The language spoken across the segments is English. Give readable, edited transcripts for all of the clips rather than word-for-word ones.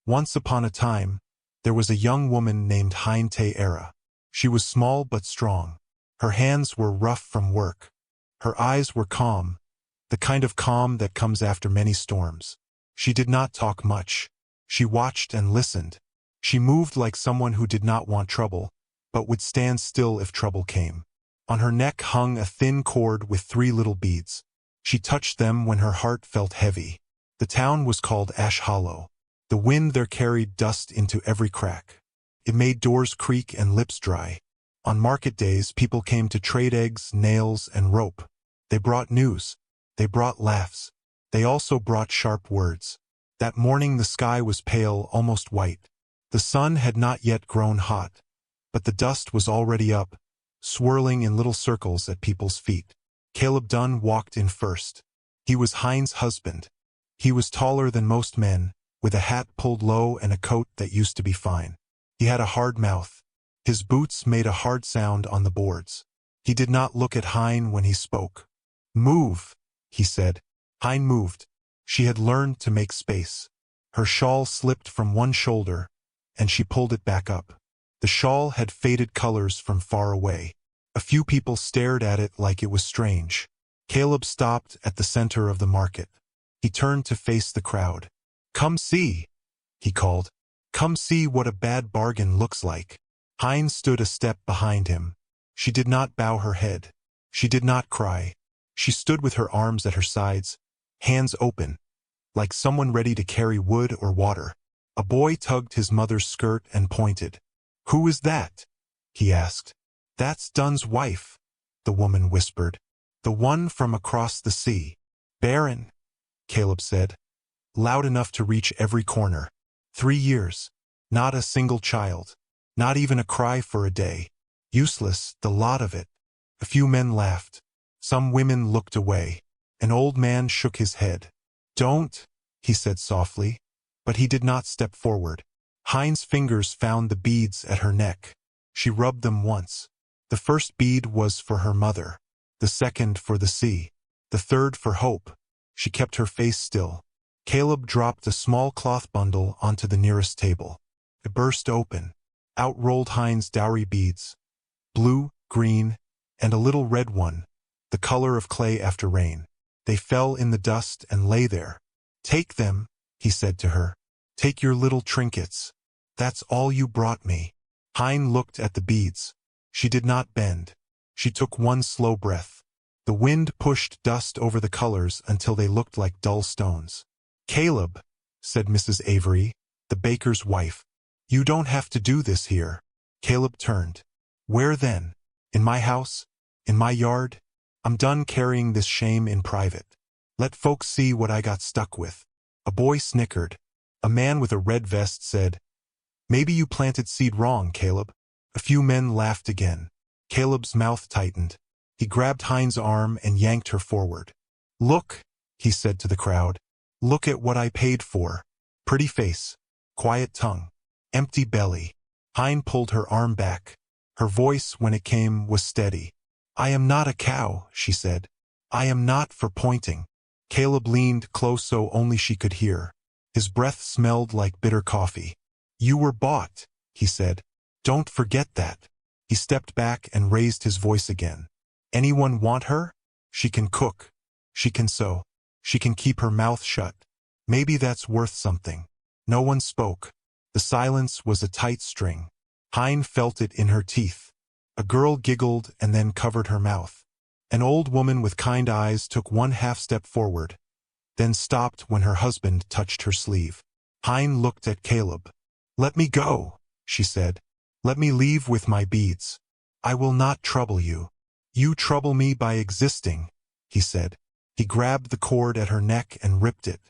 Once upon a time, there was a young woman named Hine Te Ara. She was small but strong. Her hands were rough from work. Her eyes were calm, the kind of calm that comes after many storms. She did not talk much. She watched and listened. She moved like someone who did not want trouble, but would stand still if trouble came. On her neck hung a thin cord with 3 little beads. She touched them when her heart felt heavy. The town was called Ash Hollow. The wind there carried dust into every crack. It made doors creak and lips dry. On market days, people came to trade eggs, nails, and rope. They brought news. They brought laughs. They also brought sharp words. That morning the sky was pale, almost white. The sun had not yet grown hot, but the dust was already up, swirling in little circles at people's feet. Caleb Dunn walked in first. He was Hine's husband. He was taller than most men, with a hat pulled low and a coat that used to be fine. He had a hard mouth. His boots made a hard sound on the boards. He did not look at Hine when he spoke. "Move," he said. Hine moved. She had learned to make space. Her shawl slipped from one shoulder, and she pulled it back up. The shawl had faded colors from far away. A few people stared at it like it was strange. Caleb stopped at the center of the market. He turned to face the crowd. "Come see," he called. "Come see what a bad bargain looks like." Hine stood a step behind him. She did not bow her head. She did not cry. She stood with her arms at her sides, hands open, like someone ready to carry wood or water. A boy tugged his mother's skirt and pointed. "Who is that?" he asked. "That's Dunn's wife," the woman whispered. "The one from across the sea." "Barren," Caleb said, loud enough to reach every corner. 3 years. Not a single child. Not even a cry for a day. Useless, the lot of it. A few men laughed. Some women looked away. An old man shook his head. "Don't," he said softly, but he did not step forward. Hine's fingers found the beads at her neck. She rubbed them once. The first bead was for her mother, the second for the sea, the third for hope. She kept her face still. Caleb dropped a small cloth bundle onto the nearest table. It burst open. Out rolled Hine's dowry beads, blue, green, and a little red one, the color of clay after rain. They fell in the dust and lay there. "Take them," he said to her. "Take your little trinkets. That's all you brought me." Hine looked at the beads. She did not bend. She took one slow breath. The wind pushed dust over the colors until they looked like dull stones. "Caleb," said Mrs. Avery, the baker's wife, "you don't have to do this here." Caleb turned. "Where then? In my house? In my yard? I'm done carrying this shame in private. Let folks see what I got stuck with." A boy snickered. A man with a red vest said, "Maybe you planted seed wrong, Caleb." A few men laughed again. Caleb's mouth tightened. He grabbed Hine's arm and yanked her forward. "Look," he said to the crowd. "Look at what I paid for. Pretty face, quiet tongue, empty belly." Hine pulled her arm back. Her voice, when it came, was steady. "I am not a cow," she said. "I am not for pointing." Caleb leaned close so only she could hear. His breath smelled like bitter coffee. "You were bought," he said. "Don't forget that." He stepped back and raised his voice again. "Anyone want her? She can cook. She can sew. She can keep her mouth shut. Maybe that's worth something." No one spoke. The silence was a tight string. Hine felt it in her teeth. A girl giggled and then covered her mouth. An old woman with kind eyes took one half-step forward, then stopped when her husband touched her sleeve. Hine looked at Caleb. "Let me go," she said. "Let me leave with my beads. I will not trouble you." "You trouble me by existing," he said. He grabbed the cord at her neck and ripped it.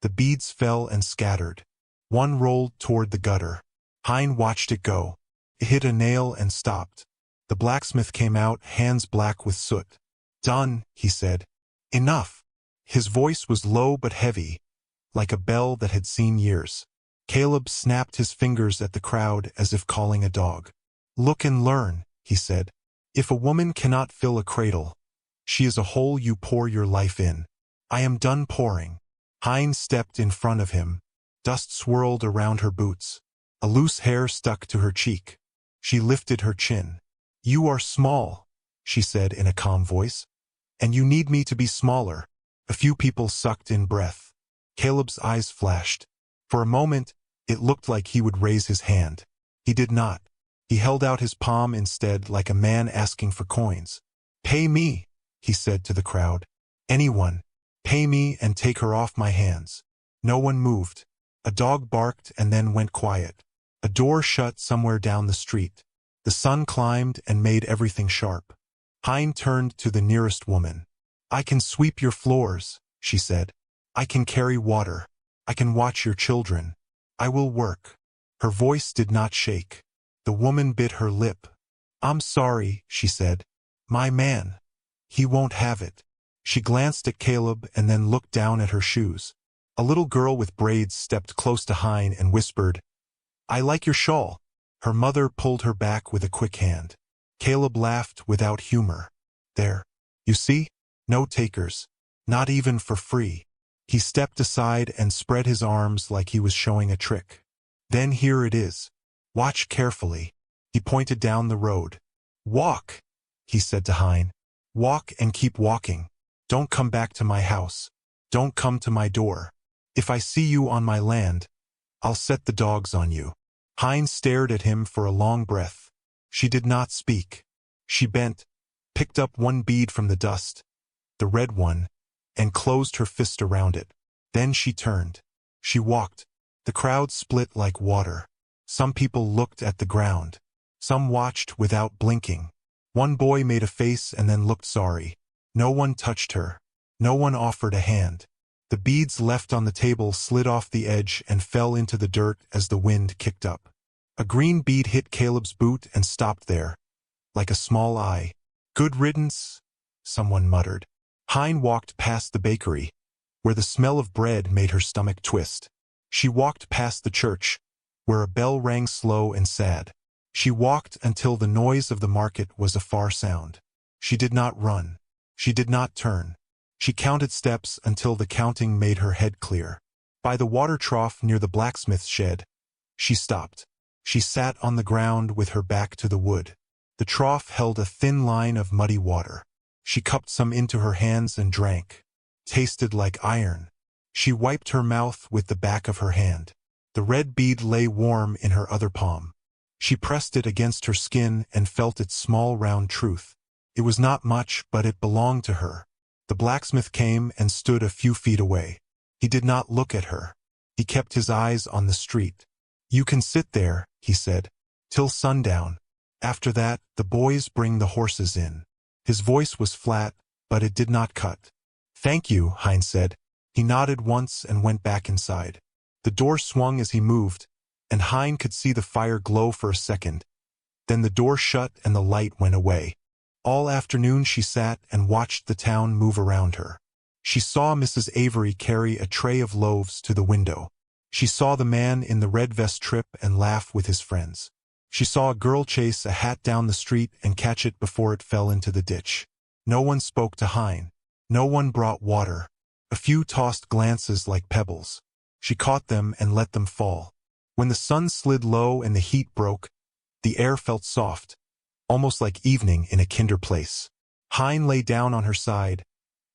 The beads fell and scattered. One rolled toward the gutter. Hine watched it go. It hit a nail and stopped. The blacksmith came out, hands black with soot. "Done," he said. "Enough." His voice was low but heavy, like a bell that had seen years. Caleb snapped his fingers at the crowd as if calling a dog. "Look and learn," he said. "If a woman cannot fill a cradle, she is a hole you pour your life in. I am done pouring." Hine stepped in front of him. Dust swirled around her boots. A loose hair stuck to her cheek. She lifted her chin. "You are small," she said in a calm voice. "And you need me to be smaller." A few people sucked in breath. Caleb's eyes flashed. For a moment, it looked like he would raise his hand. He did not. He held out his palm instead, like a man asking for coins. "Pay me," he said to the crowd. "Anyone. Pay me and take her off my hands." No one moved. A dog barked and then went quiet. A door shut somewhere down the street. The sun climbed and made everything sharp. Hine turned to the nearest woman. "I can sweep your floors," she said. "I can carry water. I can watch your children. I will work." Her voice did not shake. The woman bit her lip. "I'm sorry," she said. "My man. He won't have it." She glanced at Caleb and then looked down at her shoes. A little girl with braids stepped close to Hine and whispered, "I like your shawl." Her mother pulled her back with a quick hand. Caleb laughed without humor. "There. You see? No takers. Not even for free." He stepped aside and spread his arms like he was showing a trick. "Then here it is. Watch carefully." He pointed down the road. "Walk," he said to Hine. "Walk and keep walking. Don't come back to my house. Don't come to my door. If I see you on my land, I'll set the dogs on you." Hine stared at him for a long breath. She did not speak. She bent, picked up one bead from the dust, the red one, and closed her fist around it. Then she turned. She walked. The crowd split like water. Some people looked at the ground. Some watched without blinking. One boy made a face and then looked sorry. No one touched her. No one offered a hand. The beads left on the table slid off the edge and fell into the dirt as the wind kicked up. A green bead hit Caleb's boot and stopped there, like a small eye. "Good riddance," someone muttered. Hine walked past the bakery, where the smell of bread made her stomach twist. She walked past the church, where a bell rang slow and sad. She walked until the noise of the market was a far sound. She did not run. She did not turn. She counted steps until the counting made her head clear. By the water trough near the blacksmith's shed, she stopped. She sat on the ground with her back to the wood. The trough held a thin line of muddy water. She cupped some into her hands and drank. Tasted like iron. She wiped her mouth with the back of her hand. The red bead lay warm in her other palm. She pressed it against her skin and felt its small round truth. It was not much, but it belonged to her. The blacksmith came and stood a few feet away. He did not look at her. He kept his eyes on the street. "You can sit there," he said, "till sundown. After that, the boys bring the horses in." His voice was flat, but it did not cut. "Thank you," Hine said. He nodded once and went back inside. The door swung as he moved, and Hine could see the fire glow for a second. Then the door shut and the light went away. All afternoon she sat and watched the town move around her. She saw Mrs. Avery carry a tray of loaves to the window. She saw the man in the red vest trip and laugh with his friends. She saw a girl chase a hat down the street and catch it before it fell into the ditch. No one spoke to Hine. No one brought water. A few tossed glances like pebbles. She caught them and let them fall. When the sun slid low and the heat broke, the air felt soft, almost like evening in a kinder place. Hine lay down on her side,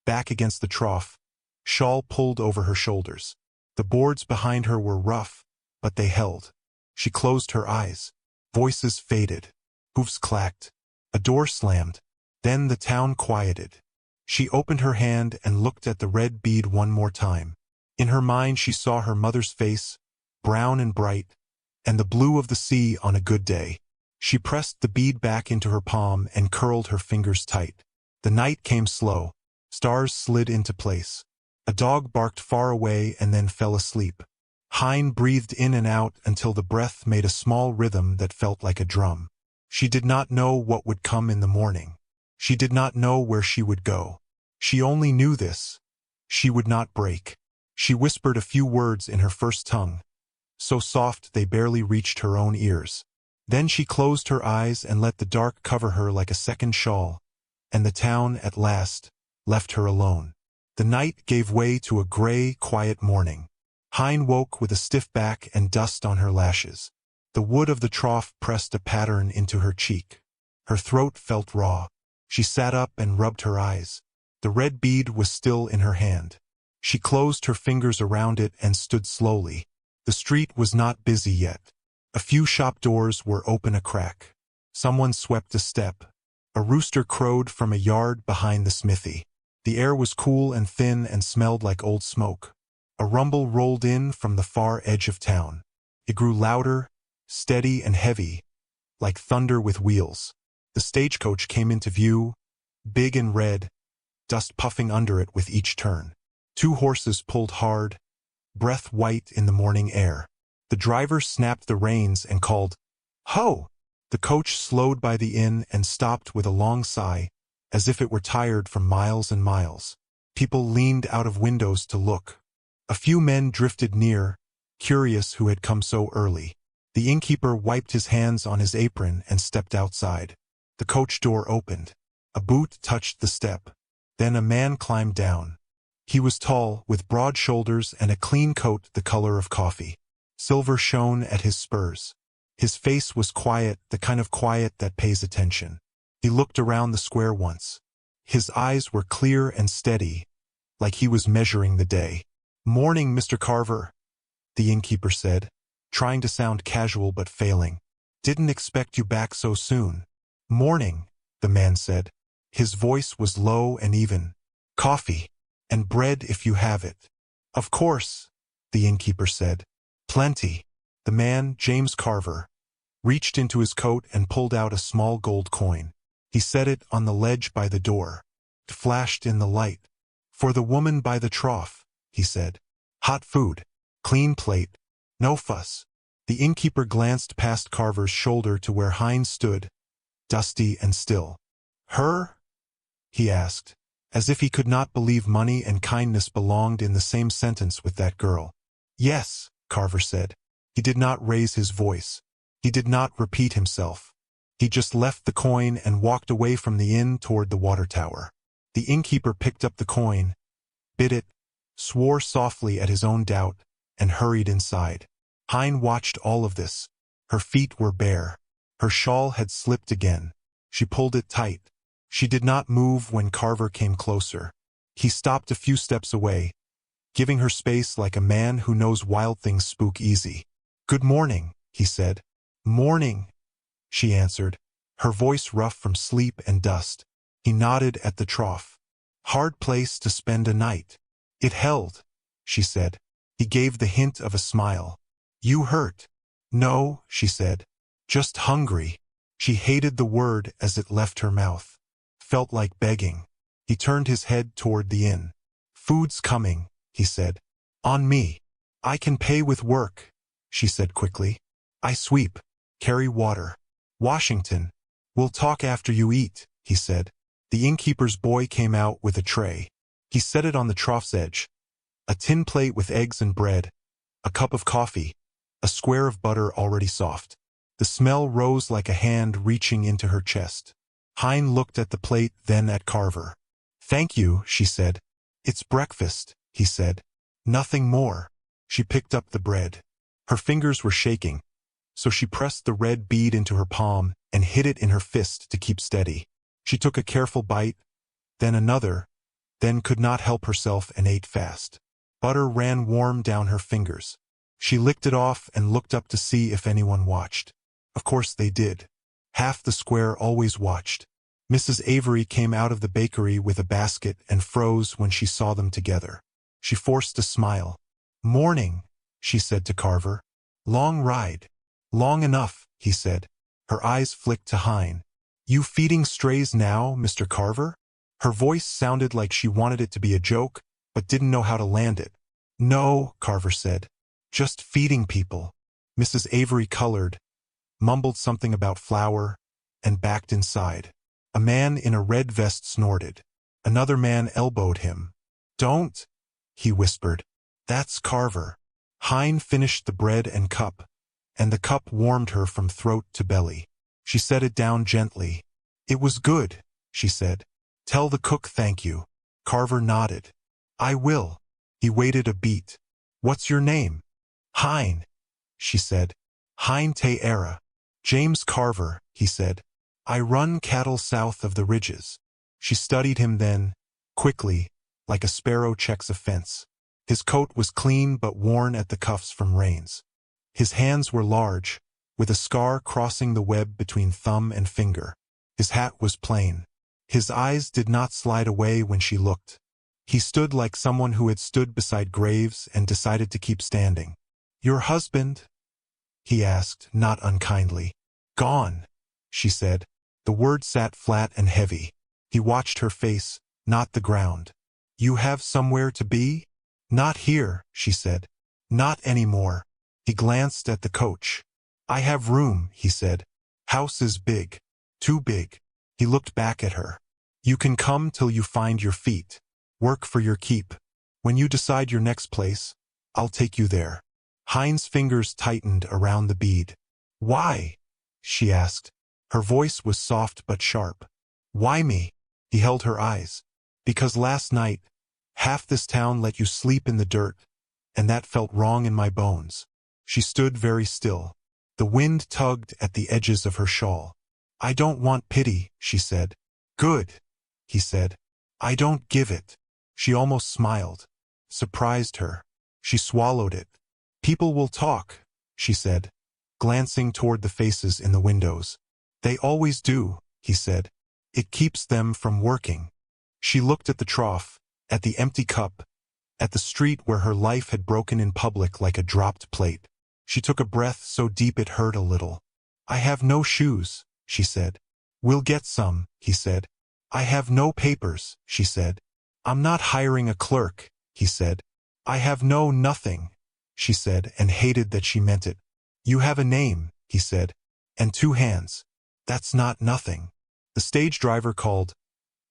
back against the trough, shawl pulled over her shoulders. The boards behind her were rough, but they held. She closed her eyes. Voices faded. Hoofs clacked. A door slammed. Then the town quieted. She opened her hand and looked at the red bead one more time. In her mind she saw her mother's face, brown and bright, and the blue of the sea on a good day. She pressed the bead back into her palm and curled her fingers tight. The night came slow. Stars slid into place. A dog barked far away and then fell asleep. Hine breathed in and out until the breath made a small rhythm that felt like a drum. She did not know what would come in the morning. She did not know where she would go. She only knew this. She would not break. She whispered a few words in her first tongue, so soft they barely reached her own ears. Then she closed her eyes and let the dark cover her like a second shawl, and the town, at last, left her alone. The night gave way to a gray, quiet morning. Hine woke with a stiff back and dust on her lashes. The wood of the trough pressed a pattern into her cheek. Her throat felt raw. She sat up and rubbed her eyes. The red bead was still in her hand. She closed her fingers around it and stood slowly. The street was not busy yet. A few shop doors were open a crack. Someone swept a step. A rooster crowed from a yard behind the smithy. The air was cool and thin and smelled like old smoke. A rumble rolled in from the far edge of town. It grew louder, steady and heavy, like thunder with wheels. The stagecoach came into view, big and red, dust puffing under it with each turn. 2 horses pulled hard, breath white in the morning air. The driver snapped the reins and called, "Ho!" The coach slowed by the inn and stopped with a long sigh, as if it were tired from miles and miles. People leaned out of windows to look. A few men drifted near, curious who had come so early. The innkeeper wiped his hands on his apron and stepped outside. The coach door opened. A boot touched the step. Then a man climbed down. He was tall, with broad shoulders and a clean coat the color of coffee. Silver shone at his spurs. His face was quiet, the kind of quiet that pays attention. He looked around the square once. His eyes were clear and steady, like he was measuring the day. "Morning, Mr. Carver," the innkeeper said, trying to sound casual but failing. "Didn't expect you back so soon." "Morning," the man said. His voice was low and even. "Coffee. And bread if you have it." "Of course," the innkeeper said. "Plenty." The man, James Carver, reached into his coat and pulled out a small gold coin. He set it on the ledge by the door. It flashed in the light. "For the woman by the trough," he said. "Hot food. Clean plate. No fuss." The innkeeper glanced past Carver's shoulder to where Hine stood, dusty and still. "Her?" he asked, as if he could not believe money and kindness belonged in the same sentence with that girl. "Yes," Carver said. He did not raise his voice. He did not repeat himself. He just left the coin and walked away from the inn toward the water tower. The innkeeper picked up the coin, bit it, swore softly at his own doubt, and hurried inside. Hine watched all of this. Her feet were bare. Her shawl had slipped again. She pulled it tight. She did not move when Carver came closer. He stopped a few steps away, giving her space like a man who knows wild things spook easy. "Good morning," he said. "Morning," she answered, her voice rough from sleep and dust. He nodded at the trough. "Hard place to spend a night." "It held," she said. He gave the hint of a smile. "You hurt?" "No," she said. "Just hungry." She hated the word as it left her mouth. Felt like begging. He turned his head toward the inn. "Food's coming," he said. "On me." "I can pay with work," she said quickly. "I sweep. Carry water. Washington. We'll talk after you eat," he said. The innkeeper's boy came out with a tray. He set it on the trough's edge. A tin plate with eggs and bread, a cup of coffee, a square of butter already soft. The smell rose like a hand reaching into her chest. Hine looked at the plate, then at Carver. "Thank you," she said. "It's breakfast," he said. "Nothing more." She picked up the bread. Her fingers were shaking, so she pressed the red bead into her palm and hid it in her fist to keep steady. She took a careful bite, then another, then could not help herself and ate fast. Butter ran warm down her fingers. She licked it off and looked up to see if anyone watched. Of course they did. Half the square always watched. Mrs. Avery came out of the bakery with a basket and froze when she saw them together. She forced a smile. "Morning," she said to Carver. "Long ride." "Long enough," he said. Her eyes flicked to Hine. "You feeding strays now, Mr. Carver?" Her voice sounded like she wanted it to be a joke, but didn't know how to land it. "No," Carver said. "Just feeding people." Mrs. Avery colored, mumbled something about flour, and backed inside. A man in a red vest snorted. Another man elbowed him. "Don't," he whispered. "That's Carver." Hine finished the bread and cup, and the cup warmed her from throat to belly. She set it down gently. "It was good," she said. "Tell the cook thank you." Carver nodded. "I will." He waited a beat. "What's your name?" "Hine," she said. "Hine Te Ara." "James Carver," he said. "I run cattle south of the ridges." She studied him then, quickly, like a sparrow checks a fence. His coat was clean but worn at the cuffs from rains. His hands were large, with a scar crossing the web between thumb and finger. His hat was plain. His eyes did not slide away when she looked. He stood like someone who had stood beside graves and decided to keep standing. "Your husband?" he asked, not unkindly. "Gone," she said. The word sat flat and heavy. He watched her face, not the ground. "You have somewhere to be?" "Not here," she said. "Not anymore." He glanced at the coach. "I have room," he said. "House is big. Too big." He looked back at her. "You can come till you find your feet. Work for your keep. When you decide your next place, I'll take you there." Hine's fingers tightened around the bead. "Why?" she asked. Her voice was soft but sharp. "Why me?" He held her eyes. "Because last night, half this town let you sleep in the dirt, and that felt wrong in my bones." She stood very still. The wind tugged at the edges of her shawl. "I don't want pity," she said. "Good," he said. "I don't give it." She almost smiled. Surprised her. She swallowed it. "People will talk," she said, glancing toward the faces in the windows. "They always do," he said. "It keeps them from working." She looked at the trough, at the empty cup, at the street where her life had broken in public like a dropped plate. She took a breath so deep it hurt a little. "I have no shoes," she said. "We'll get some," he said. "I have no papers," she said. "I'm not hiring a clerk," he said. "I have no nothing," she said, and hated that she meant it. "You have a name," he said, "and two hands. That's not nothing." The stage driver called,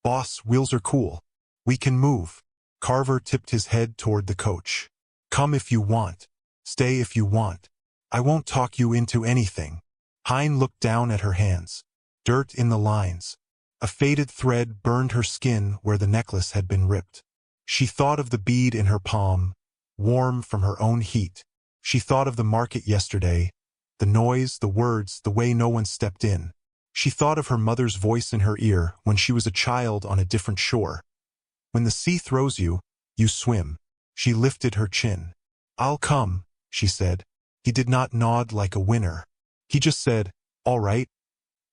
"Boss, wheels are cool. We can move." Carver tipped his head toward the coach. "Come if you want. Stay if you want. I won't talk you into anything." Hine looked down at her hands. Dirt in the lines. A faded thread burned her skin where the necklace had been ripped. She thought of the bead in her palm, warm from her own heat. She thought of the market yesterday, the noise, the words, the way no one stepped in. She thought of her mother's voice in her ear when she was a child on a different shore. "When the sea throws you, you swim." She lifted her chin. "I'll come," she said. He did not nod like a winner. He just said, "All right,"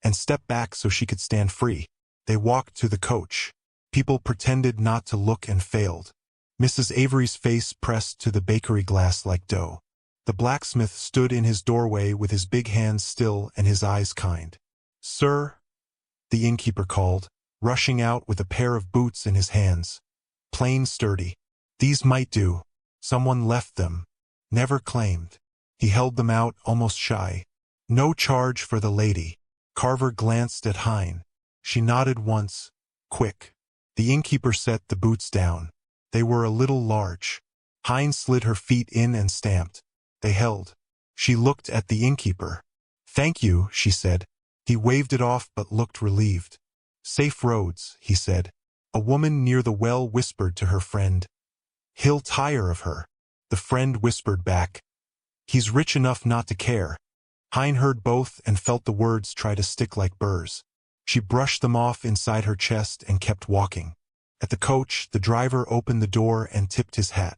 and stepped back so she could stand free. They walked to the coach. People pretended not to look and failed. Mrs. Avery's face pressed to the bakery glass like dough. The blacksmith stood in his doorway with his big hands still and his eyes kind. "Sir," the innkeeper called, rushing out with a pair of boots in his hands. Plain sturdy. "These might do. Someone left them. Never claimed." He held them out, almost shy. "No charge for the lady." Carver glanced at Hine. She nodded once. Quick. The innkeeper set the boots down. They were a little large. Hine slid her feet in and stamped. They held. She looked at the innkeeper. "Thank you," she said. He waved it off but looked relieved. "Safe roads," he said. A woman near the well whispered to her friend, "He'll tire of her." The friend whispered back, "He's rich enough not to care." Hine heard both and felt the words try to stick like burrs. She brushed them off inside her chest and kept walking. At the coach, the driver opened the door and tipped his hat.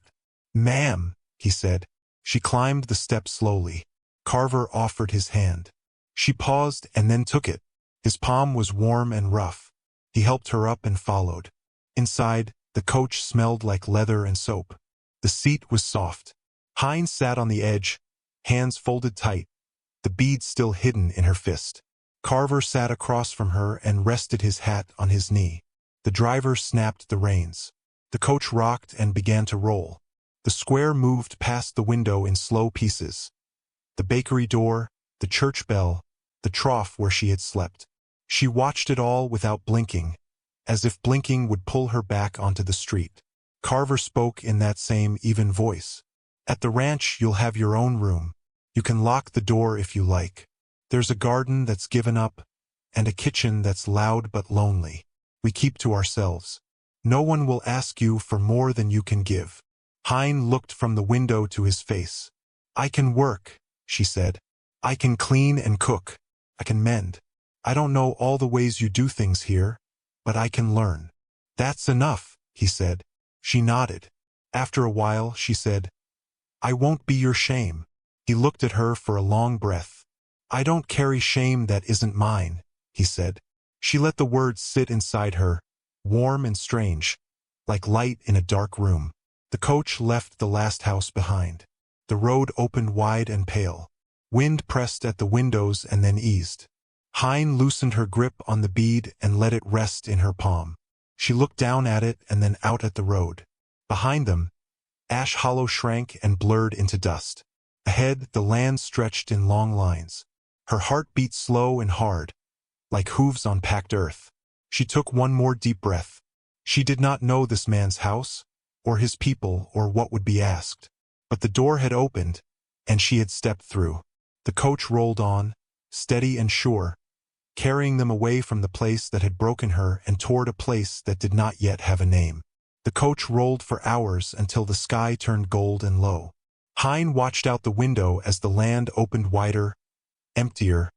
"Ma'am," he said. She climbed the steps slowly. Carver offered his hand. She paused and then took it. His palm was warm and rough. He helped her up and followed. Inside, the coach smelled like leather and soap. The seat was soft. Hine sat on the edge, hands folded tight, the bead still hidden in her fist. Carver sat across from her and rested his hat on his knee. The driver snapped the reins. The coach rocked and began to roll. The square moved past the window in slow pieces. The bakery door, the church bell, the trough where she had slept. She watched it all without blinking, as if blinking would pull her back onto the street. Carver spoke in that same even voice. "At the ranch you'll have your own room. You can lock the door if you like. There's a garden that's given up, and a kitchen that's loud but lonely. We keep to ourselves. No one will ask you for more than you can give." Hine looked from the window to his face. I can work, she said. I can clean and cook. I can mend. I don't know all the ways you do things here, but I can learn. That's enough, he said. She nodded. After a while, she said, I won't be your shame. He looked at her for a long breath. I don't carry shame that isn't mine, he said. She let the words sit inside her, warm and strange, like light in a dark room. The coach left the last house behind. The road opened wide and pale. Wind pressed at the windows and then eased. Hine loosened her grip on the bead and let it rest in her palm. She looked down at it and then out at the road. Behind them, Ash Hollow shrank and blurred into dust. Ahead, the land stretched in long lines. Her heart beat slow and hard, like hooves on packed earth. She took one more deep breath. She did not know this man's house, or his people, or what would be asked. But the door had opened, and she had stepped through. The coach rolled on, steady and sure, carrying them away from the place that had broken her and toward a place that did not yet have a name. The coach rolled for hours until the sky turned gold and low. Hine watched out the window as the land opened wider, emptier,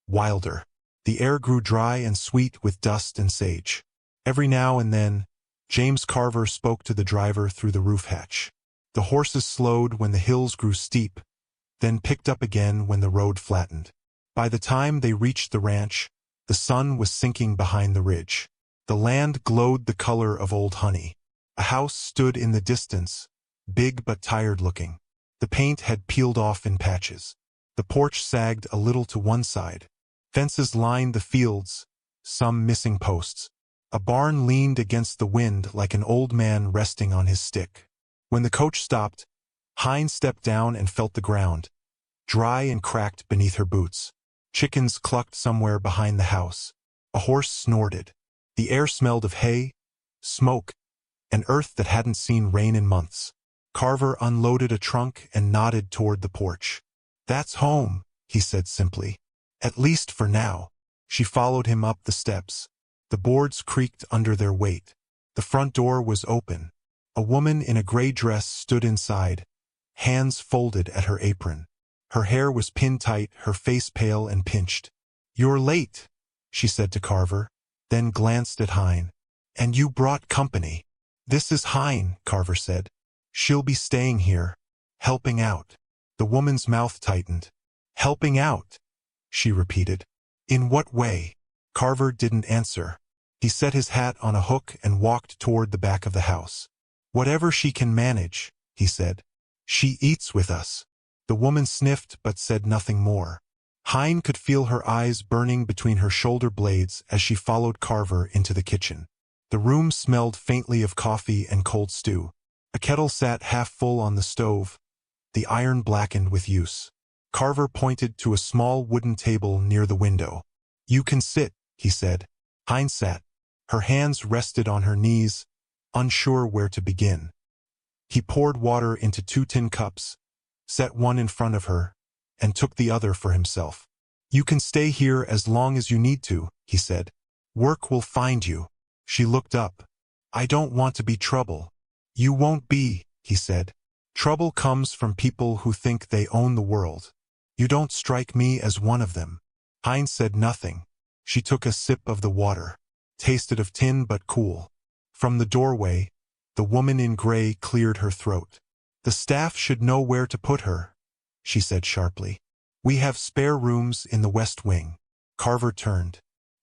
wilder. The air grew dry and sweet with dust and sage. Every now and then, James Carver spoke to the driver through the roof hatch. The horses slowed when the hills grew steep, then picked up again when the road flattened. By the time they reached the ranch, the sun was sinking behind the ridge. The land glowed the color of old honey. A house stood in the distance, big but tired-looking. The paint had peeled off in patches. The porch sagged a little to one side. Fences lined the fields, some missing posts. A barn leaned against the wind like an old man resting on his stick. When the coach stopped, Hine stepped down and felt the ground, dry and cracked beneath her boots. Chickens clucked somewhere behind the house. A horse snorted. The air smelled of hay, smoke, and earth that hadn't seen rain in months. Carver unloaded a trunk and nodded toward the porch. That's home, he said simply. At least for now. She followed him up the steps. The boards creaked under their weight. The front door was open. A woman in a gray dress stood inside, hands folded at her apron. Her hair was pinned tight, her face pale and pinched. You're late, she said to Carver, then glanced at Hine. And you brought company. This is Hine, Carver said. She'll be staying here, helping out. The woman's mouth tightened. Helping out, she repeated. In what way? Carver didn't answer. He set his hat on a hook and walked toward the back of the house. Whatever she can manage, he said. She eats with us. The woman sniffed but said nothing more. Hine could feel her eyes burning between her shoulder blades as she followed Carver into the kitchen. The room smelled faintly of coffee and cold stew. A kettle sat half full on the stove, the iron blackened with use. Carver pointed to a small wooden table near the window. You can sit, he said. Hine sat. Her hands rested on her knees, unsure where to begin. He poured water into 2 tin cups, set one in front of her, and took the other for himself. You can stay here as long as you need to, he said. Work will find you. She looked up. I don't want to be trouble. You won't be, he said. Trouble comes from people who think they own the world. You don't strike me as one of them. Hine said nothing. She took a sip of the water. Tasted of tin but cool. From the doorway, the woman in gray cleared her throat. The staff should know where to put her, she said sharply. We have spare rooms in the west wing. Carver turned.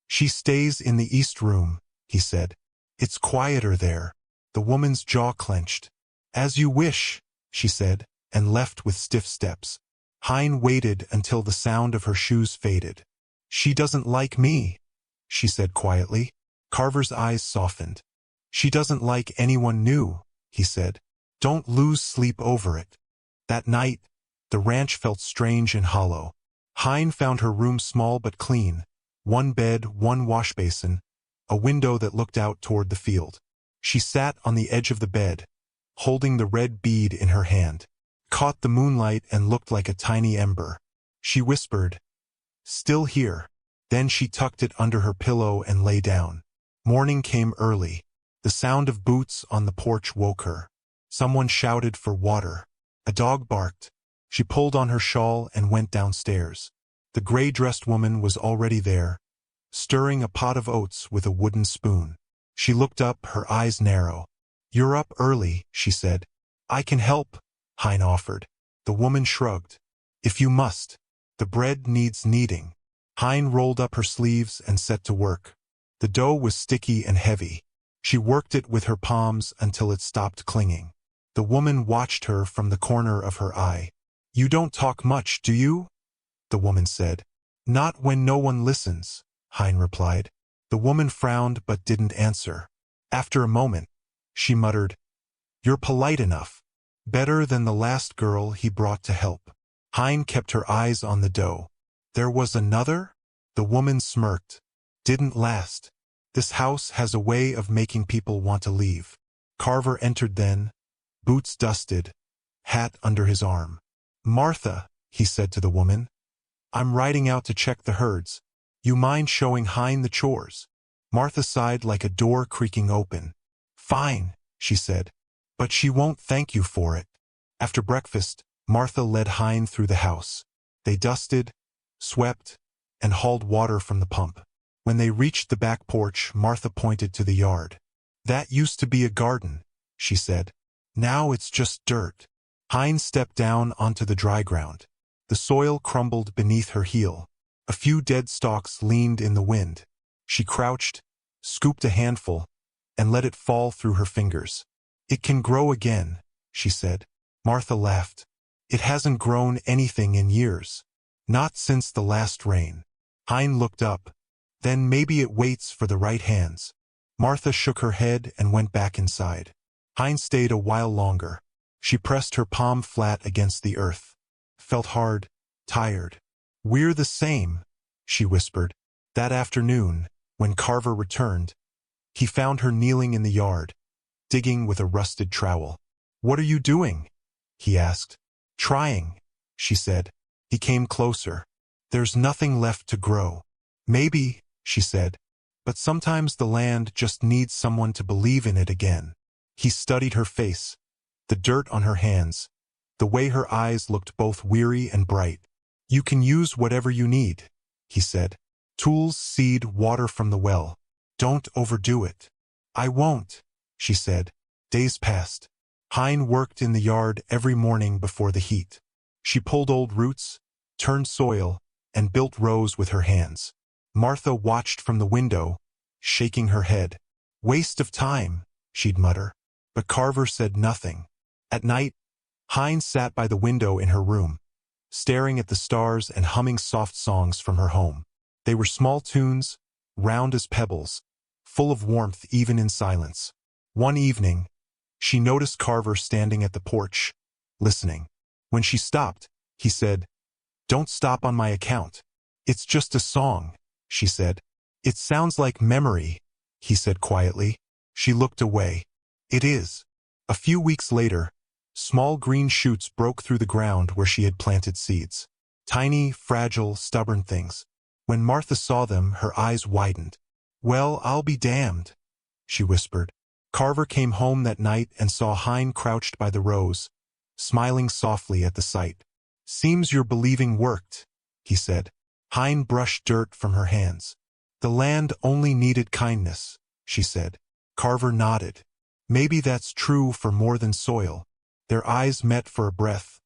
She stays in the east room, he said. It's quieter there. The woman's jaw clenched. As you wish, she said, and left with stiff steps. Hine waited until the sound of her shoes faded. She doesn't like me, she said quietly. Carver's eyes softened. She doesn't like anyone new, he said. Don't lose sleep over it. That night, the ranch felt strange and hollow. Hine found her room small but clean. 1 bed, 1 wash basin, a window that looked out toward the field. She sat on the edge of the bed, holding the red bead in her hand. Caught the moonlight and looked like a tiny ember. She whispered, Still here. Then she tucked it under her pillow and lay down. Morning came early. The sound of boots on the porch woke her. Someone shouted for water. A dog barked. She pulled on her shawl and went downstairs. The gray-dressed woman was already there, stirring a pot of oats with a wooden spoon. She looked up, her eyes narrow. "You're up early," she said. "I can help," Hine offered. The woman shrugged. "If you must. The bread needs kneading." Hine rolled up her sleeves and set to work. The dough was sticky and heavy. She worked it with her palms until it stopped clinging. The woman watched her from the corner of her eye. "You don't talk much, do you?" the woman said. "Not when no one listens," Hine replied. The woman frowned but didn't answer. After a moment, she muttered, "You're polite enough. Better than the last girl he brought to help." Hine kept her eyes on the dough. "There was another?" The woman smirked. "Didn't last. This house has a way of making people want to leave." Carver entered then, boots dusted, hat under his arm. "Martha," he said to the woman, "I'm riding out to check the herds. You mind showing Hine the chores?" Martha sighed like a door creaking open. "Fine," she said, "but she won't thank you for it." After breakfast, Martha led Hine through the house. They dusted, swept, and hauled water from the pump. When they reached the back porch, Martha pointed to the yard. "That used to be a garden," she said. "Now it's just dirt." Hine stepped down onto the dry ground. The soil crumbled beneath her heel. A few dead stalks leaned in the wind. She crouched, scooped a handful, and let it fall through her fingers. "It can grow again," she said. Martha laughed. "It hasn't grown anything in years. Not since the last rain." Hine looked up. "Then maybe it waits for the right hands." Martha shook her head and went back inside. Hine stayed a while longer. She pressed her palm flat against the earth. Felt hard, tired. "We're the same," she whispered. That afternoon, when Carver returned, he found her kneeling in the yard, digging with a rusted trowel. "What are you doing?" he asked. "Trying," she said. He came closer. "There's nothing left to grow." "Maybe," she said, "but sometimes the land just needs someone to believe in it again." He studied her face, the dirt on her hands, the way her eyes looked both weary and bright. "You can use whatever you need," he said. "Tools, seed, water from the well. Don't overdo it." "I won't," she said. Days passed. Hine worked in the yard every morning before the heat. She pulled old roots, turned soil, and built rows with her hands. Martha watched from the window, shaking her head. "Waste of time," she'd mutter. But Carver said nothing. At night, Hine sat by the window in her room, staring at the stars and humming soft songs from her home. They were small tunes, round as pebbles, full of warmth even in silence. One evening, she noticed Carver standing at the porch, listening. When she stopped, he said, "Don't stop on my account. It's just a song," she said. "It sounds like memory," he said quietly. She looked away. "It is." A few weeks later, small green shoots broke through the ground where she had planted seeds. Tiny, fragile, stubborn things. When Martha saw them, her eyes widened. "Well, I'll be damned," she whispered. Carver came home that night and saw Hine crouched by the rows, smiling softly at the sight. "Seems your believing worked," he said. Hine brushed dirt from her hands. "The land only needed kindness," she said. Carver nodded. "Maybe that's true for more than soil." Their eyes met for a breath,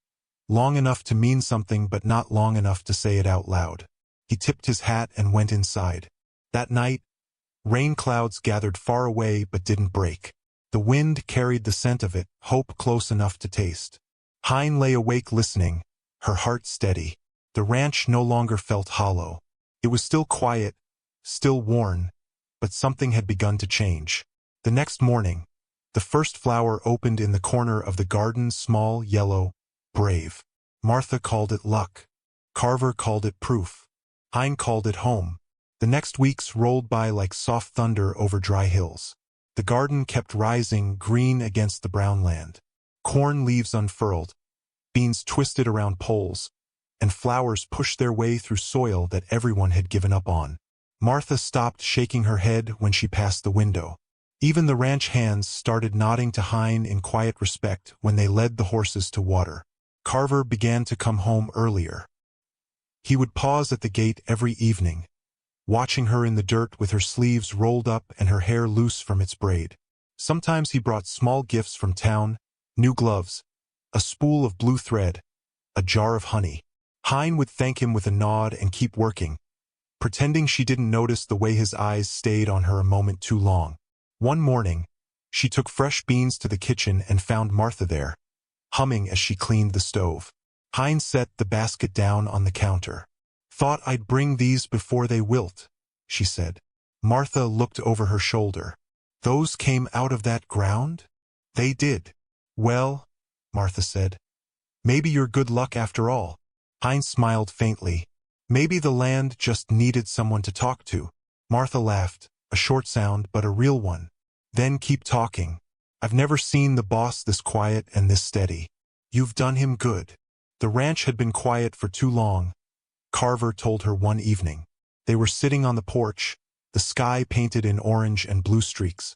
long enough to mean something but not long enough to say it out loud. He tipped his hat and went inside. That night, rain clouds gathered far away but didn't break. The wind carried the scent of it, hope close enough to taste. Hine lay awake listening, her heart steady. The ranch no longer felt hollow. It was still quiet, still worn, but something had begun to change. The next morning, the first flower opened in the corner of the garden, small, yellow, brave. Martha called it luck. Carver called it proof. Hine called it home. The next weeks rolled by like soft thunder over dry hills. The garden kept rising, green against the brown land. Corn leaves unfurled, beans twisted around poles, and flowers pushed their way through soil that everyone had given up on. Martha stopped shaking her head when she passed the window. Even the ranch hands started nodding to Hine in quiet respect when they led the horses to water. Carver began to come home earlier. He would pause at the gate every evening, watching her in the dirt with her sleeves rolled up and her hair loose from its braid. Sometimes he brought small gifts from town, new gloves, a spool of blue thread, a jar of honey. Hine would thank him with a nod and keep working, pretending she didn't notice the way his eyes stayed on her a moment too long. One morning, she took fresh beans to the kitchen and found Martha there, humming as she cleaned the stove. Hine set the basket down on the counter. "Thought I'd bring these before they wilt," she said. Martha looked over her shoulder. "Those came out of that ground?" "They did." "Well," Martha said, "maybe you're good luck after all." Hine smiled faintly. "Maybe the land just needed someone to talk to." Martha laughed, a short sound but a real one. "Then keep talking. I've never seen the boss this quiet and this steady. You've done him good." The ranch had been quiet for too long, Carver told her one evening. They were sitting on the porch, the sky painted in orange and blue streaks.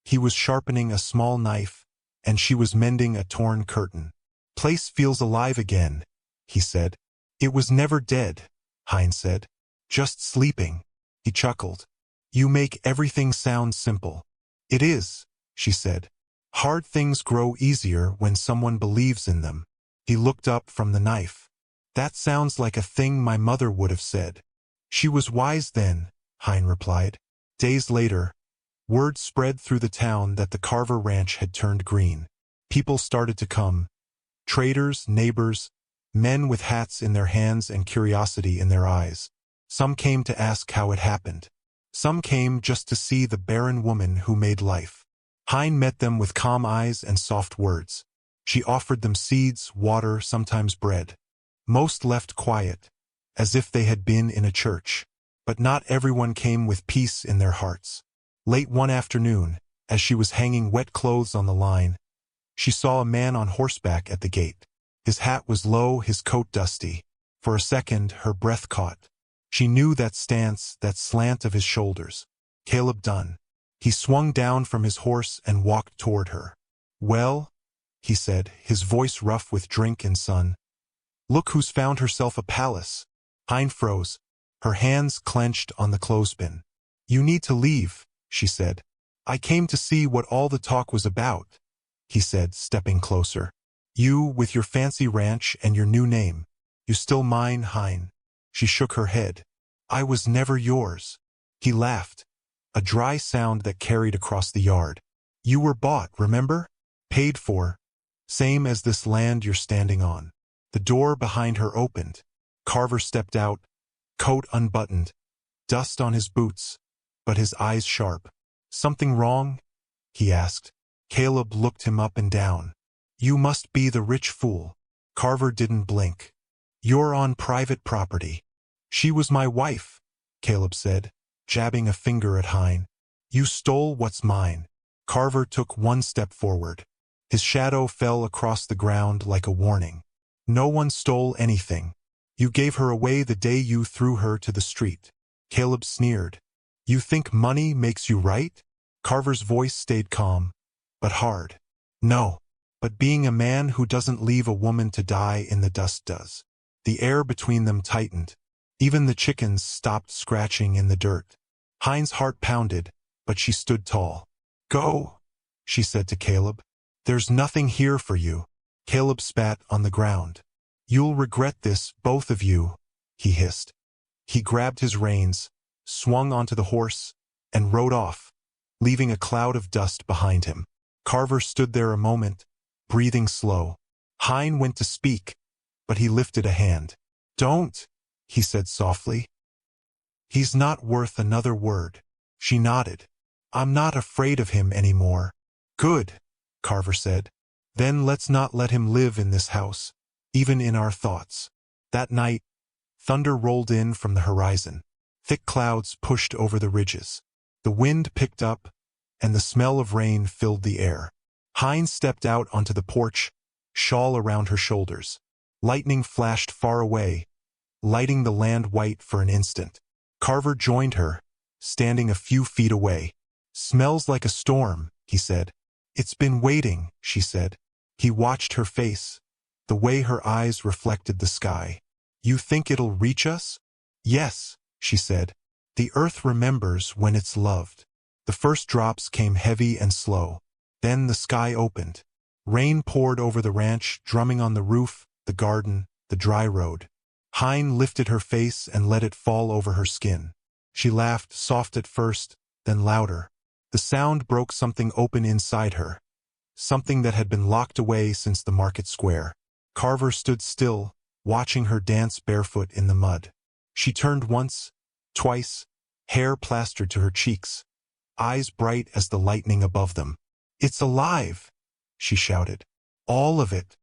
He was sharpening a small knife, and she was mending a torn curtain. "Place feels alive again," he said. "It was never dead," Hine said. "Just sleeping." He chuckled. "You make everything sound simple." "It is," she said. "Hard things grow easier when someone believes in them." He looked up from the knife. "That sounds like a thing my mother would have said." "She was wise then," Hine replied. Days later, word spread through the town that the Carver ranch had turned green. People started to come. Traders, neighbors, men with hats in their hands and curiosity in their eyes. Some came to ask how it happened. Some came just to see the barren woman who made life. Hine met them with calm eyes and soft words. She offered them seeds, water, sometimes bread. Most left quiet, as if they had been in a church. But not everyone came with peace in their hearts. Late one afternoon, as she was hanging wet clothes on the line, she saw a man on horseback at the gate. His hat was low, his coat dusty. For a second, her breath caught. She knew that stance, that slant of his shoulders. Caleb Dunn. He swung down from his horse and walked toward her. "Well," he said, his voice rough with drink and sun. "Look who's found herself a palace." Hine froze, her hands clenched on the clothespin. "You need to leave," she said. "I came to see what all the talk was about," he said, stepping closer. "You, with your fancy ranch and your new name. You still mine, Hine?" She shook her head. "I was never yours." He laughed, a dry sound that carried across the yard. "You were bought, remember? Paid for. Same as this land you're standing on." The door behind her opened. Carver stepped out, coat unbuttoned, dust on his boots, but his eyes sharp. "Something wrong?" he asked. Caleb looked him up and down. "You must be the rich fool." Carver didn't blink. "You're on private property." "She was my wife," Caleb said, jabbing a finger at Hine. "You stole what's mine." Carver took one step forward. His shadow fell across the ground like a warning. "No one stole anything. You gave her away the day you threw her to the street." Caleb sneered. "You think money makes you right?" Carver's voice stayed calm, but hard. "No, but being a man who doesn't leave a woman to die in the dust does." The air between them tightened. Even the chickens stopped scratching in the dirt. Hine's heart pounded, but she stood tall. "Go," she said to Caleb. "There's nothing here for you." Caleb spat on the ground. "You'll regret this, both of you," he hissed. He grabbed his reins, swung onto the horse, and rode off, leaving a cloud of dust behind him. Carver stood there a moment, breathing slow. Hine went to speak, but he lifted a hand. "Don't," he said softly. "He's not worth another word." She nodded. "I'm not afraid of him anymore." "Good," Carver said. "Then let's not let him live in this house, even in our thoughts." That night, thunder rolled in from the horizon. Thick clouds pushed over the ridges. The wind picked up, and the smell of rain filled the air. Hine stepped out onto the porch, shawl around her shoulders. Lightning flashed far away, lighting the land white for an instant. Carver joined her, standing a few feet away. Smells like a storm, he said. It's been waiting, she said. He watched her face, the way her eyes reflected the sky. You think it'll reach us? Yes, she said. The earth remembers when it's loved. The first drops came heavy and slow. Then the sky opened. Rain poured over the ranch, drumming on the roof, the garden, the dry road. Hine lifted her face and let it fall over her skin. She laughed, soft at first, then louder. The sound broke something open inside her, something that had been locked away since the market square. Carver stood still, watching her dance barefoot in the mud. She turned once, twice, hair plastered to her cheeks, eyes bright as the lightning above them. It's alive, she shouted. All of it.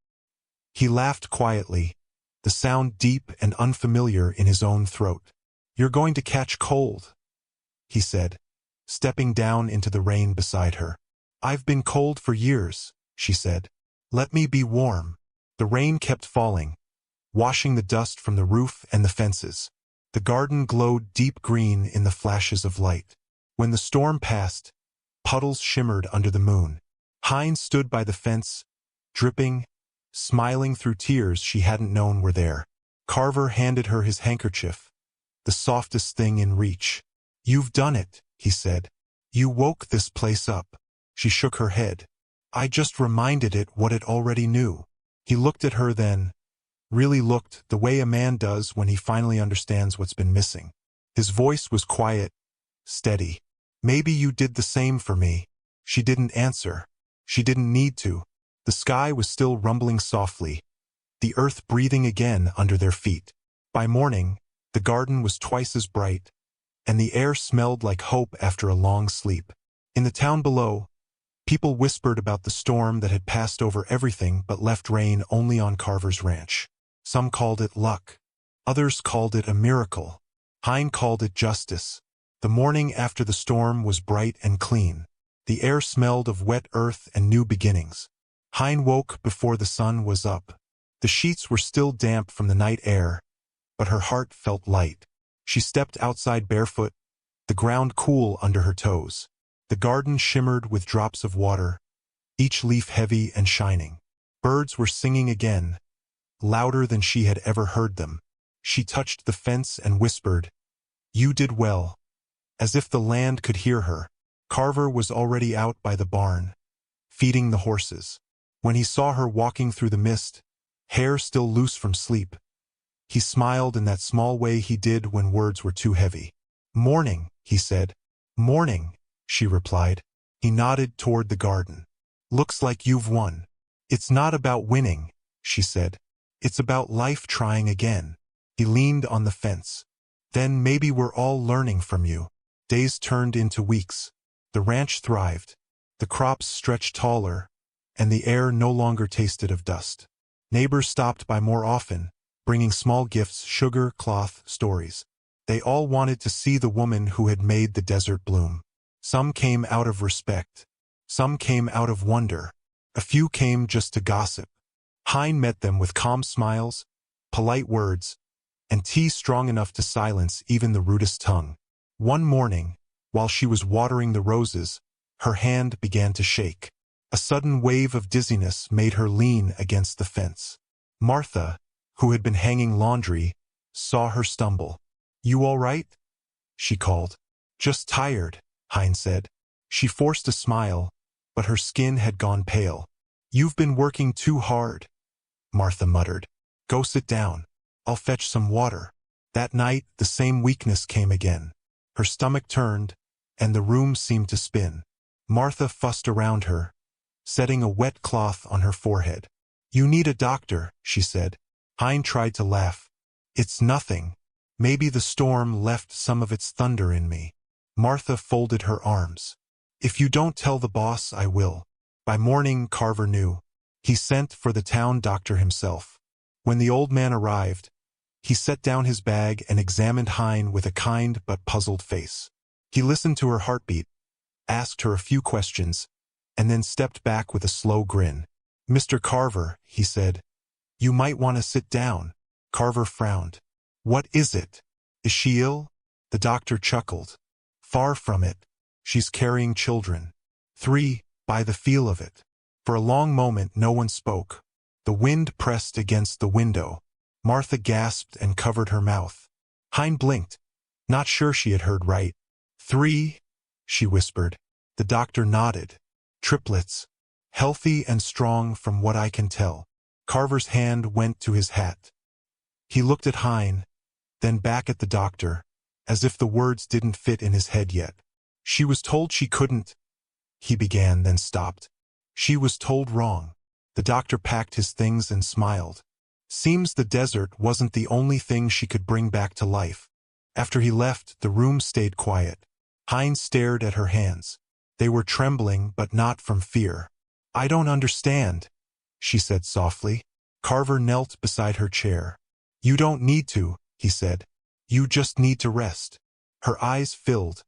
He laughed quietly, the sound deep and unfamiliar in his own throat. You're going to catch cold, he said, stepping down into the rain beside her. I've been cold for years, she said. Let me be warm. The rain kept falling, washing the dust from the roof and the fences. The garden glowed deep green in the flashes of light. When the storm passed, puddles shimmered under the moon. Hine stood by the fence, dripping, smiling through tears she hadn't known were there. Carver handed her his handkerchief, the softest thing in reach. You've done it, he said. You woke this place up. She shook her head. I just reminded it what it already knew. He looked at her then, really looked the way a man does when he finally understands what's been missing. His voice was quiet, steady. Maybe you did the same for me. She didn't answer. She didn't need to. The sky was still rumbling softly, the earth breathing again under their feet. By morning, the garden was twice as bright, and the air smelled like hope after a long sleep. In the town below, people whispered about the storm that had passed over everything but left rain only on Carver's ranch. Some called it luck. Others called it a miracle. Hine called it justice. The morning after the storm was bright and clean. The air smelled of wet earth and new beginnings. Hine woke before the sun was up. The sheets were still damp from the night air, but her heart felt light. She stepped outside barefoot, the ground cool under her toes. The garden shimmered with drops of water, each leaf heavy and shining. Birds were singing again, louder than she had ever heard them. She touched the fence and whispered, "You did well," as if the land could hear her. Carver was already out by the barn, feeding the horses. When he saw her walking through the mist, hair still loose from sleep, he smiled in that small way he did when words were too heavy. "Morning," he said. "Morning," she replied. He nodded toward the garden. "Looks like you've won." "It's not about winning," she said. "It's about life trying again." He leaned on the fence. "Then maybe we're all learning from you." Days turned into weeks. The ranch thrived. The crops stretched taller, and the air no longer tasted of dust. Neighbors stopped by more often, bringing small gifts, sugar, cloth, stories. They all wanted to see the woman who had made the desert bloom. Some came out of respect. Some came out of wonder. A few came just to gossip. Hine met them with calm smiles, polite words, and tea strong enough to silence even the rudest tongue. One morning, while she was watering the roses, her hand began to shake. A sudden wave of dizziness made her lean against the fence. Martha, who had been hanging laundry, saw her stumble. "You all right?" she called. "Just tired," Hine said. She forced a smile, but her skin had gone pale. "You've been working too hard," Martha muttered. "Go sit down. I'll fetch some water." That night, the same weakness came again. Her stomach turned, and the room seemed to spin. Martha fussed around her, setting a wet cloth on her forehead. "You need a doctor," she said. Hine tried to laugh. "It's nothing. Maybe the storm left some of its thunder in me." Martha folded her arms. "If you don't tell the boss, I will." By morning, Carver knew. He sent for the town doctor himself. When the old man arrived, he set down his bag and examined Hine with a kind but puzzled face. He listened to her heartbeat, asked her a few questions, and then stepped back with a slow grin. "Mr. Carver," he said, "you might want to sit down." Carver frowned. "What is it? Is she ill?" The doctor chuckled. "Far from it. She's carrying children. 3, by the feel of it. For a long moment no one spoke. The wind pressed against the window. Martha gasped and covered her mouth. Hine blinked, not sure she had heard right. 3, she whispered. The doctor nodded. Triplets. Healthy and strong from what I can tell. Carver's hand went to his hat. He looked at Hine, then back at the doctor, as if the words didn't fit in his head yet. She was told she couldn't, he began, then stopped. She was told wrong. The doctor packed his things and smiled. Seems the desert wasn't the only thing she could bring back to life. After he left, the room stayed quiet. Hine stared at her hands. They were trembling, but not from fear. I don't understand, she said softly. Carver knelt beside her chair. You don't need to, he said. You just need to rest. Her eyes filled,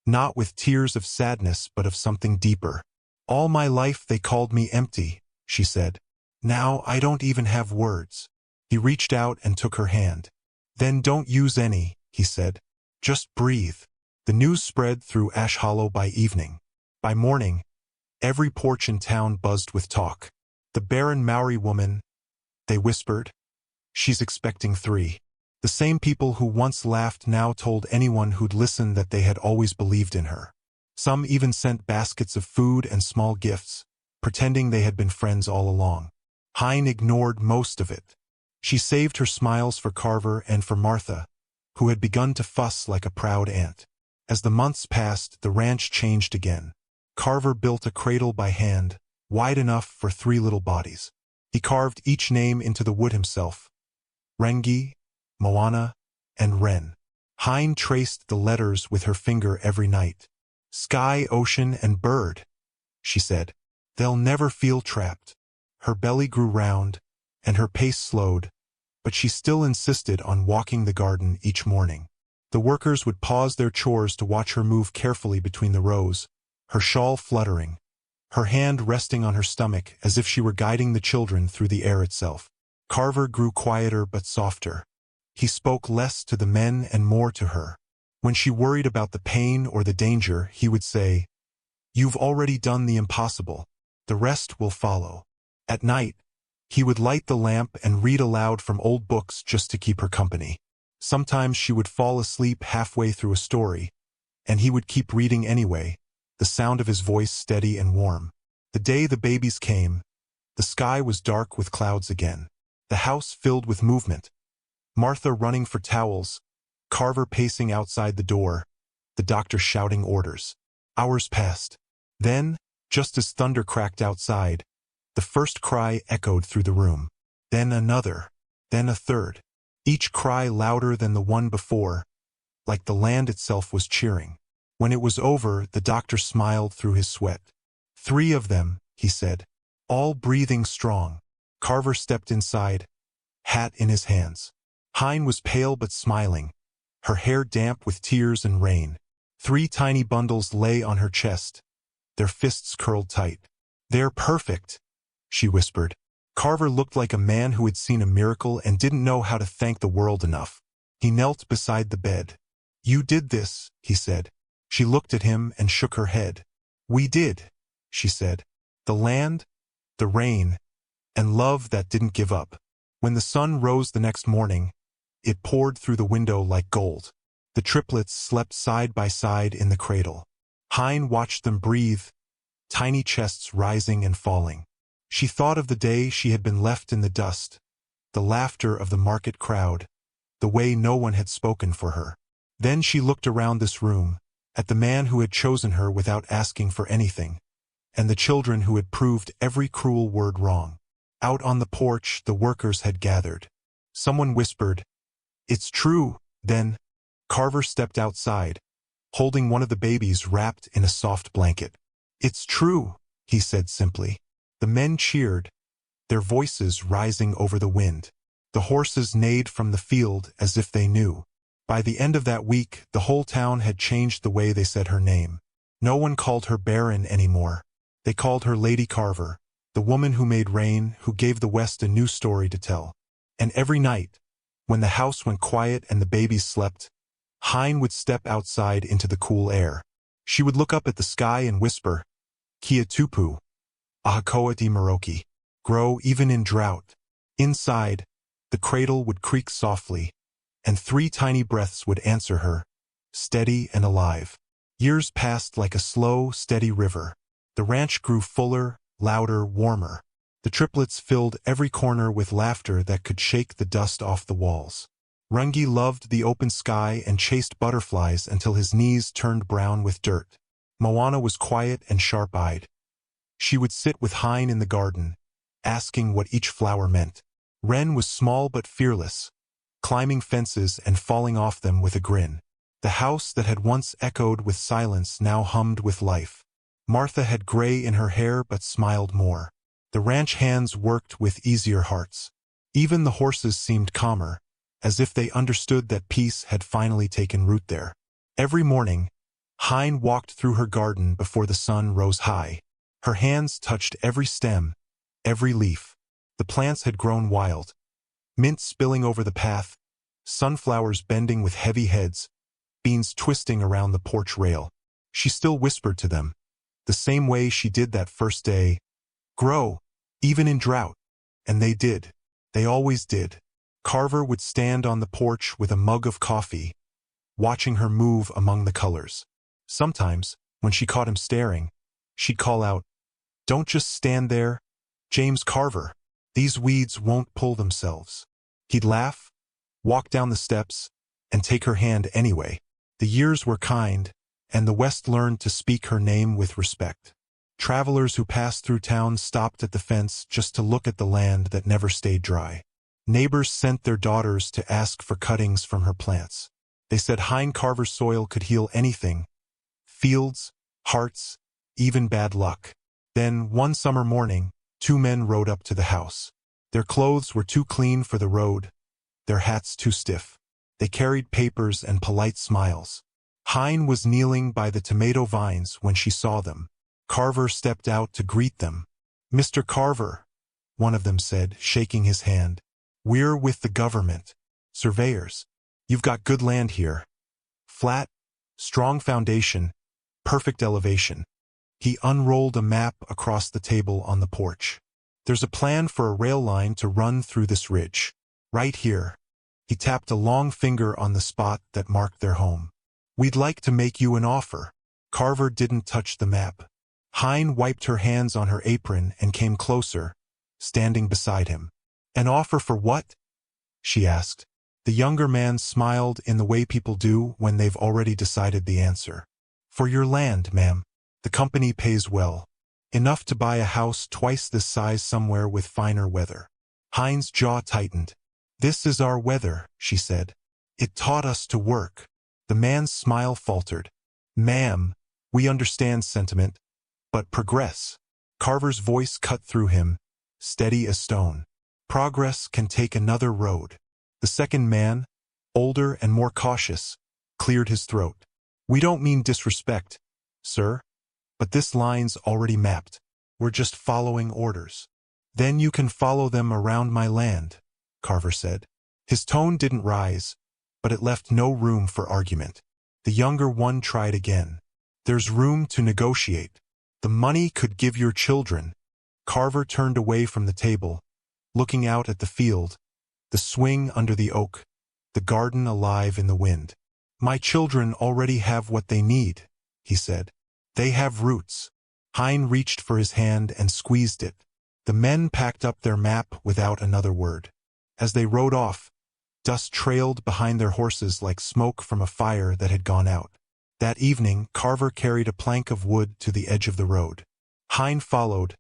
not with tears of sadness but of something deeper. All my life they called me empty, she said. Now I don't even have words. He reached out and took her hand. Then don't use any, he said. Just breathe. The news spread through Ash Hollow by evening. By morning, every porch in town buzzed with talk. The Barren Maori woman, they whispered. She's expecting 3. The same people who once laughed now told anyone who'd listened that they had always believed in her. Some even sent baskets of food and small gifts, pretending they had been friends all along. Hine ignored most of it. She saved her smiles for Carver and for Martha, who had begun to fuss like a proud aunt. As the months passed, the ranch changed again. Carver built a cradle by hand, wide enough for 3 little bodies. He carved each name into the wood himself. Rengi, Moana, and Ren. Hine traced the letters with her finger every night. Sky, ocean, and bird, she said. They'll never feel trapped. Her belly grew round, and her pace slowed, but she still insisted on walking the garden each morning. The workers would pause their chores to watch her move carefully between the rows, her shawl fluttering, her hand resting on her stomach as if she were guiding the children through the air itself. Carver grew quieter but softer. He spoke less to the men and more to her. When she worried about the pain or the danger, he would say, You've already done the impossible. The rest will follow. At night, he would light the lamp and read aloud from old books just to keep her company. Sometimes she would fall asleep halfway through a story, and he would keep reading anyway, the sound of his voice steady and warm. The day the babies came, the sky was dark with clouds again. The house filled with movement. Martha running for towels, Carver pacing outside the door, the doctor shouting orders. Hours passed. Then, just as thunder cracked outside, the first cry echoed through the room. Then another. Then a third. Each cry louder than the one before, like the land itself was cheering. When it was over, the doctor smiled through his sweat. 3 of them, he said, all breathing strong. Carver stepped inside, hat in his hands. Hine was pale but smiling, her hair damp with tears and rain. 3 tiny bundles lay on her chest, their fists curled tight. They're perfect, she whispered. Carver looked like a man who had seen a miracle and didn't know how to thank the world enough. He knelt beside the bed. You did this, he said. She looked at him and shook her head. We did, she said. The land, the rain, and love that didn't give up. When the sun rose the next morning, it poured through the window like gold. The triplets slept side by side in the cradle. Hine watched them breathe, tiny chests rising and falling. She thought of the day she had been left in the dust, the laughter of the market crowd, the way no one had spoken for her. Then she looked around this room, at the man who had chosen her without asking for anything, and the children who had proved every cruel word wrong. Out on the porch, the workers had gathered. Someone whispered, It's true, then. Carver stepped outside, holding one of the babies wrapped in a soft blanket. It's true, he said simply. The men cheered, their voices rising over the wind. The horses neighed from the field as if they knew. By the end of that week, the whole town had changed the way they said her name. No one called her Barren anymore. They called her Lady Carver, the woman who made rain, who gave the West a new story to tell. And every night, when the house went quiet and the babies slept, Hine would step outside into the cool air. She would look up at the sky and whisper, Kia tupu, ahakoa di maroki, grow even in drought. Inside, the cradle would creak softly, and 3 tiny breaths would answer her, steady and alive. Years passed like a slow, steady river. The ranch grew fuller, louder, warmer. The triplets filled every corner with laughter that could shake the dust off the walls. Rungi loved the open sky and chased butterflies until his knees turned brown with dirt. Moana was quiet and sharp-eyed. She would sit with Hine in the garden, asking what each flower meant. Ren was small but fearless, climbing fences and falling off them with a grin. The house that had once echoed with silence now hummed with life. Martha had gray in her hair but smiled more. The ranch hands worked with easier hearts. Even the horses seemed calmer, as if they understood that peace had finally taken root there. Every morning, Hine walked through her garden before the sun rose high. Her hands touched every stem, every leaf. The plants had grown wild, mint spilling over the path, sunflowers bending with heavy heads, beans twisting around the porch rail. She still whispered to them, the same way she did that first day, grow, even in drought. And they did. They always did. Carver would stand on the porch with a mug of coffee, watching her move among the colors. Sometimes, when she caught him staring, she'd call out, "Don't just stand there, James Carver. These weeds won't pull themselves." He'd laugh, walk down the steps, and take her hand anyway. The years were kind, and the West learned to speak her name with respect. Travelers who passed through town stopped at the fence just to look at the land that never stayed dry. Neighbors sent their daughters to ask for cuttings from her plants. They said Hine Carver's soil could heal anything, fields, hearts, even bad luck. Then, one summer morning, 2 men rode up to the house. Their clothes were too clean for the road, their hats too stiff. They carried papers and polite smiles. Hine was kneeling by the tomato vines when she saw them. Carver stepped out to greet them. "Mr. Carver," one of them said, shaking his hand. "We're with the government. Surveyors. You've got good land here. Flat, strong foundation, perfect elevation." He unrolled a map across the table on the porch. "There's a plan for a rail line to run through this ridge. Right here." He tapped a long finger on the spot that marked their home. "We'd like to make you an offer." Carver didn't touch the map. Hine wiped her hands on her apron and came closer, standing beside him. "An offer for what?" she asked. The younger man smiled in the way people do when they've already decided the answer. "For your land, ma'am. The company pays well. Enough to buy a house twice this size somewhere with finer weather." Hine's jaw tightened. "This is our weather," she said. "It taught us to work." The man's smile faltered. "Ma'am, we understand sentiment, but progress." Carver's voice cut through him, steady as stone. "Progress can take another road." The second man, older and more cautious, cleared his throat. "We don't mean disrespect, sir, but this line's already mapped. We're just following orders." "Then you can follow them around my land," Carver said. His tone didn't rise, but it left no room for argument. The younger one tried again. "There's room to negotiate. The money could give your children." Carver turned away from the table, looking out at the field, the swing under the oak, the garden alive in the wind. "My children already have what they need," he said. "They have roots." Hine reached for his hand and squeezed it. The men packed up their map without another word. As they rode off, dust trailed behind their horses like smoke from a fire that had gone out. That evening, Carver carried a plank of wood to the edge of the road. Hine followed,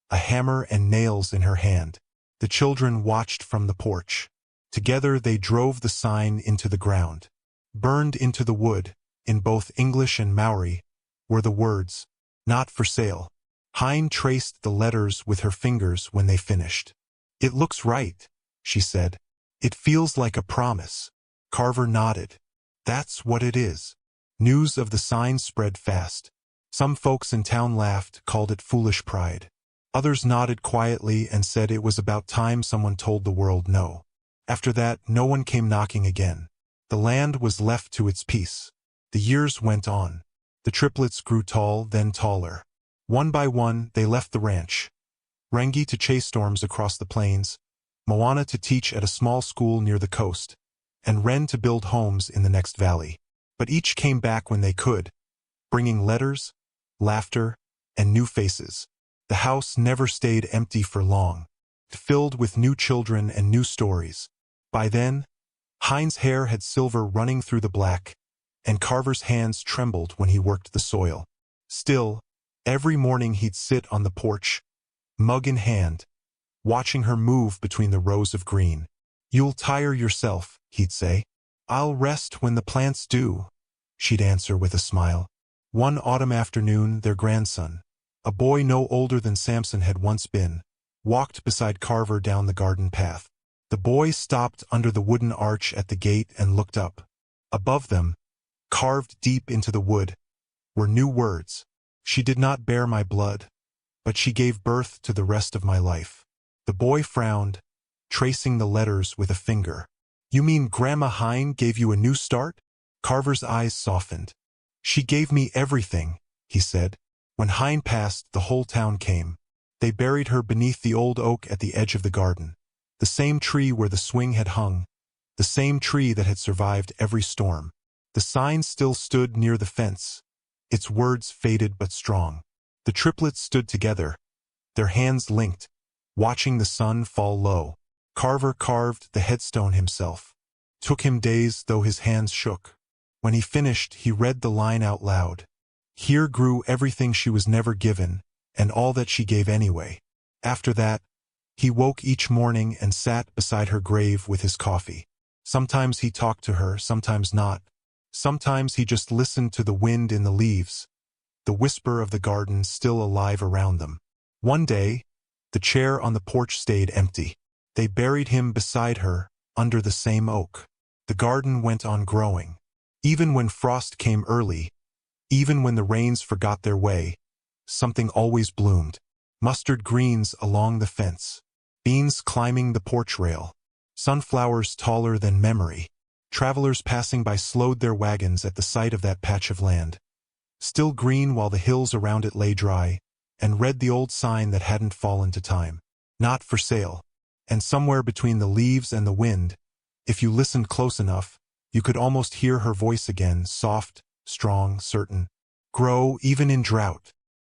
a hammer and nails in her hand. The children watched from the porch. Together they drove the sign into the ground. Burned into the wood, in both English and Maori, were the words, "Not for sale." Hine traced the letters with her fingers when they finished. "It looks right," she said. "It feels like a promise." Carver nodded. "That's what it is." News of the sign spread fast. Some folks in town laughed, called it foolish pride. Others nodded quietly and said it was about time someone told the world no. After that, no one came knocking again. The land was left to its peace. The years went on. The triplets grew tall, then taller. One by one, they left the ranch. Rengi to chase storms across the plains, Moana to teach at a small school near the coast, and Ren to build homes in the next valley. But each came back when they could, bringing letters, laughter, and new faces. The house never stayed empty for long, filled with new children and new stories. By then, Hine's hair had silver running through the black, and Carver's hands trembled when he worked the soil. Still, every morning he'd sit on the porch, mug in hand, watching her move between the rows of green. "You'll tire yourself," he'd say. "I'll rest when the plants do," she'd answer with a smile. One autumn afternoon, their grandson, a boy no older than Samson had once been, walked beside Carver down the garden path. The boy stopped under the wooden arch at the gate and looked up. Above them, carved deep into the wood, were new words. "She did not bear my blood, but she gave birth to the rest of my life." The boy frowned, tracing the letters with a finger. "You mean Grandma Hine gave you a new start?" Carver's eyes softened. "She gave me everything," he said. "When Hine passed, the whole town came. They buried her beneath the old oak at the edge of the garden, the same tree where the swing had hung, the same tree that had survived every storm. The sign still stood near the fence, its words faded but strong." The triplets stood together, their hands linked, watching the sun fall low. Carver carved the headstone himself. Took him days, though his hands shook. When he finished, he read the line out loud. "Here grew everything she was never given, and all that she gave anyway." After that, he woke each morning and sat beside her grave with his coffee. Sometimes he talked to her, sometimes not. Sometimes he just listened to the wind in the leaves, the whisper of the garden still alive around them. One day, the chair on the porch stayed empty. They buried him beside her, under the same oak. The garden went on growing. Even when frost came early, even when the rains forgot their way, something always bloomed. Mustard greens along the fence, beans climbing the porch rail, sunflowers taller than memory. Travelers passing by slowed their wagons at the sight of that patch of land, still green while the hills around it lay dry, and read the old sign that hadn't fallen to time. "Not for sale." And somewhere between the leaves and the wind, if you listened close enough, you could almost hear her voice again, soft, strong, certain. "Grow even in drought.